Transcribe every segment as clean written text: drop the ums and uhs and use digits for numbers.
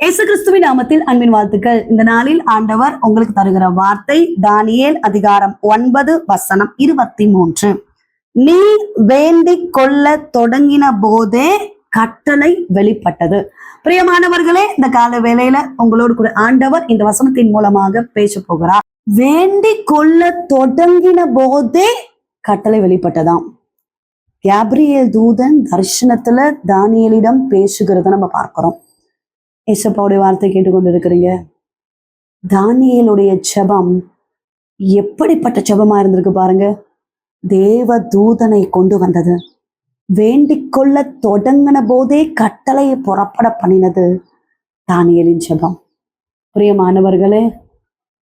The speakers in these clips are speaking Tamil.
இயேசு கிறிஸ்துவின் நாமத்தில் அன்பின் வாழ்த்துக்கள். இந்த நாளில் ஆண்டவர் உங்களுக்கு தருகிற வார்த்தை தானியேல் அதிகாரம் 9 வசனம் 23. நீ வேண்டிக் கொள்ள தொடங்கின போதே கட்டளை வெளிப்பட்டது. பிரியமானவர்களே, இந்த கால வேளையில உங்களோடு கூட ஆண்டவர் இந்த வசனத்தின் மூலமாக பேச போகிறார். வேண்டிக் கொள்ள தொடங்கின போதே கட்டளை வெளிப்பட்டதாம். கேப்ரியேல் தூதன் தரிசனத்துல தானியேலிடம் பேசுகிறத நம்ம பார்க்கிறோம். ஏசப்பாவுடைய வார்த்தை கேட்டுக்கொண்டு இருக்கிறீங்க. தானியேலுடைய ஜெபம் எப்படிப்பட்ட ஜெபமா இருந்திருக்கு பாருங்க. தேவ தூதனை கொண்டு வந்தது. வேண்டிக் கொள்ள தொடங்கின போதே கட்டளையை புறப்பட பண்ணினது தானியேலின் ஜெபம். பிரியமானவர்களே,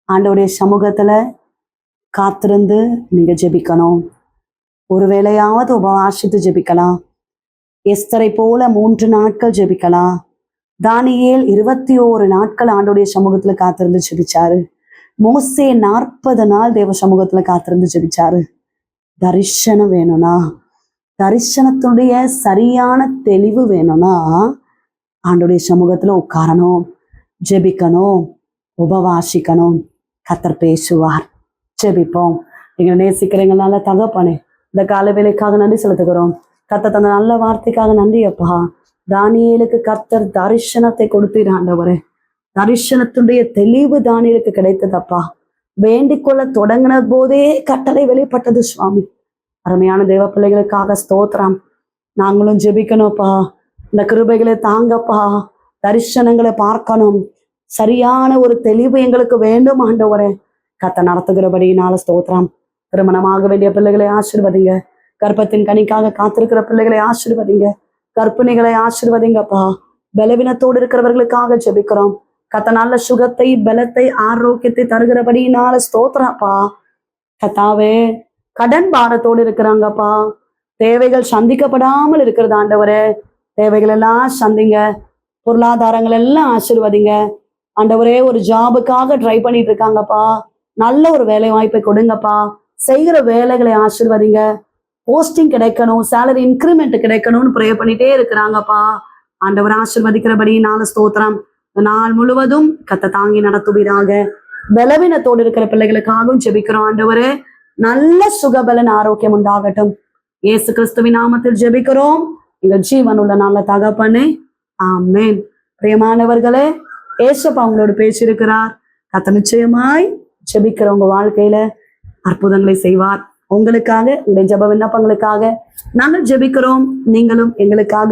ஆண்டவருடைய சமூகத்துல காத்திருந்து நீங்க ஜெபிக்கணும். ஒருவேளையாவது உபவாசித்து ஜெபிக்கலாம். எஸ்தரை போல 3 நாட்கள் ஜெபிக்கலாம். தானியேல் 21 நாட்கள் ஆண்டோடைய சமூகத்துல காத்திருந்து ஜெபிச்சாரு. மோசே 40 நாள் தேவ சமூகத்துல காத்திருந்து ஜெபிச்சாரு. தரிசனம் வேணும்னா, தரிசனத்துடைய சரியான தெளிவு வேணும்னா ஆண்டோடைய சமூகத்துல உட்காரணும், ஜெபிக்கணும், உபவாசிக்கணும். கர்த்தர் பேசுவார். ஜெபிப்போம். நீங்க நேசிக்கிறீங்கனால தகப்பனே, இந்த கால வேலைக்காக நன்றி செலுத்துகிறோம். கர்த்தர் தந்த நல்ல வார்த்தைக்காக நன்றி அப்பா. தானியேலுக்கு கர்த்தர் தரிசனத்தை கொடுத்தீர் ஆண்டவரே. தரிசனத்துடைய தெளிவு தானியேலுக்கு கிடைத்ததப்பா. வேண்டிக் கொள்ள தொடங்கின போதே கட்டளை வெளிப்பட்டது சுவாமி. அருமையான தேவ பிள்ளைகளுக்காக ஸ்தோத்திரம். நாங்களும் ஜெபிக்கணும்ப்பா. இந்த கிருபைகளை தாங்கப்பா. தரிசனங்களை பார்க்கணும். சரியான ஒரு தெளிவு எங்களுக்கு வேண்டும் ஆண்டவரே. கர்த்தர் நடத்துகிறபடியினால ஸ்தோத்திரம். திருமணமாக வேண்டிய பிள்ளைகளை ஆசீர்வதிங்க. கர்ப்பத்தின் கனிக்காக காத்திருக்கிற பிள்ளைகளை ஆசீர்வதிங்க. கற்பனைகளை ஆசீர்வதிங்கப்பா. பலவீனத்தோடு இருக்கிறவர்களுக்காக ஜெபிக்கிறோம். கர்த்தர் நல்ல சுகத்தை, பலத்தை, ஆரோக்கியத்தை தருகிறபடியினால ஸ்தோத்திரப்பா. கர்த்தாவே, கடன் பாரத்தோடு இருக்கிறாங்கப்பா. தேவைகள் சந்திக்கப்படாமல் இருக்கிறது ஆண்டவரே. தேவைகள் எல்லாம் சந்திங்க. பொருளாதாரங்கள் எல்லாம் ஆசீர்வதிங்க ஆண்டவரே. ஒரு ஜாபுக்காக ட்ரை பண்ணிட்டு இருக்காங்கப்பா. நல்ல ஒரு வேலை வாய்ப்பை கொடுங்கப்பா. செய்கிற வேலைகளை ஆசீர்வதிங்க. போஸ்டிங் கிடைக்கணும், சேலரி இன்க்ரிமெண்ட் கிடைக்கணும்னு ப்ரே பண்ணிட்டே இருக்கிறாங்கப்பா. ஆண்டவர் ஆசீர்வதிக்கிறபடினால ஸ்தோத்திரம். நாள் முழுவதும் கர்த்தர் தாங்கி நடத்துவீராக. பலவீனத்தோடு இருக்கிற பிள்ளைகளுக்காகவும் ஜெபிக்கிறோம் ஆண்டவரே. நல்ல சுகபலன் ஆரோக்கியம் உண்டாகட்டும். இயேசு கிறிஸ்துவின் நாமத்தில் ஜெபிக்கிறோம் எங்கள் ஜீவனுள்ள நல்ல தகப்பனே, ஆமென். பிரியமானவர்களே, ஏசப்பா உங்களோடு பேசியிருக்கிறார். கர்த்தர் நிச்சயமாய் ஜெபிக்கிறவங்க வாழ்க்கையில அற்புதங்களை செய்வார். உங்களுக்காக, உங்களுடைய ஜெப விண்ணப்பங்களுக்காக நாங்கள் ஜெபிக்கிறோம். நீங்களும் எங்களுக்காக,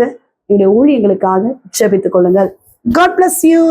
எங்களுடைய ஊழியங்களுக்காக ஜெபித்துக் கொள்ளுங்கள். God bless you.